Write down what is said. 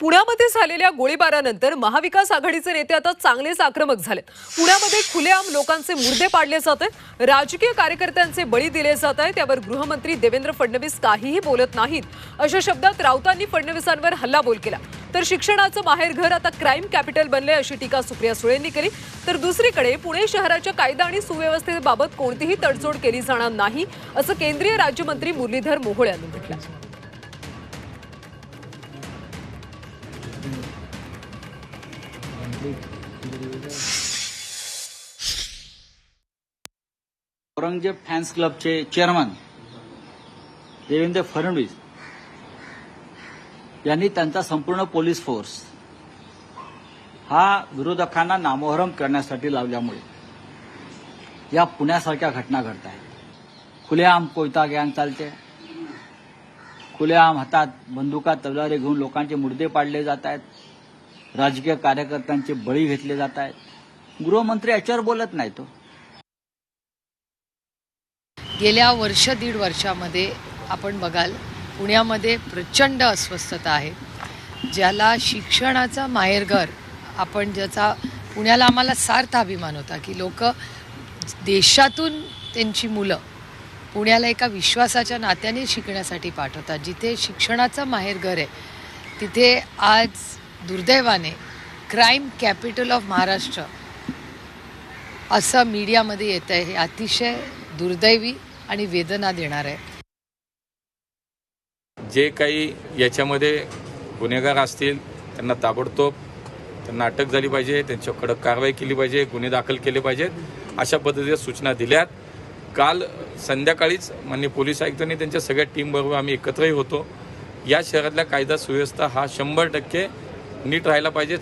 पुण्यामध्ये झालेल्या गोळीबारानंतर महाविकास आघाडीचे नेते आता चांगलेच आक्रमक झालेत। पुण्यामध्ये खुलेआम लोकांचे मुर्दे पाडले जात आहेत, राजकीय कार्यकर्त्यांचे बळी दिले जात आहेत। त्यावर गृहमंत्री देवेंद्र फडणवीस काहीही बोलत नाहीत। अशा शब्दात राऊतांनी फडणवीसांवर हल्लाबोल केला। तर शिक्षणाचं माहेरघर आता क्राईम कॅपिटल बनले अशी टीका सुप्रिया सुळेंनी केली। तर दुसरीकडे पुणे शहराच्या कायदा आणि सुव्यवस्थेबाबत कोणतीही तडजोड केली जाणार नाही असं केंद्रीय राज्यमंत्री मुरलीधर मोहोळ यांनी म्हटलं। औरंगजेब फॅन्स क्लबचे चेअरमन देवेंद्र फडणवीस यांनी त्यांचा संपूर्ण पोलीस फोर्स हा विरोधकांना नामोहरम करण्यासाठी लावल्यामुळे या पुण्यासारख्या घटना घडत आहेत। खुलेआम कोयता गँग चालते, खुलेआम हातात बंदुका तलवारी घेऊन लोकांचे मुर्दे पाडले जात आहेत, राजकीय कार्यकर्त्यांचे बळी घेतले जात आहेत। गृहमंत्री याच्यावर बोलत नाही। तो गेल्या दीड वर्षामध्ये आपण बघाल पुण्यामध्ये प्रचंड अस्वस्थता आहे, ज्याला शिक्षणाचा माहेरघर आपण ज्याचा पुण्याला आम्हाला सार्थ अभिमान होता की लोक देशातून त्यांची मुलं पुण्याला एका विश्वासाच्या नात्याने शिकण्यासाठी पाठवतात। जिथे शिक्षणाचं माहेरघर आहे तिथे आज दुर्दैवाने क्राईम कॅपिटल ऑफ महाराष्ट्र असं मीडियामध्ये येतं आहे। हे अतिशय दुर्दैवी आणि वेदना देणार आहे। जे काही याच्यामध्ये गुन्हेगार असतील त्यांना ताबडतोब त्यांना अटक झाली पाहिजे, त्यांच्यावर कडक कारवाई केली पाहिजे, गुन्हे दाखल केले पाहिजेत अशा पद्धतीच्या सूचना दिल्यात। काल संध्याकाळीच माननीय पोलीस आयुक्तांनी त्यांच्या सगळ्या टीमबरोबर आम्ही एकत्रही होतो। या शहरातल्या कायदा सुव्यवस्था हा 100% नीट राहायला पाहिजे,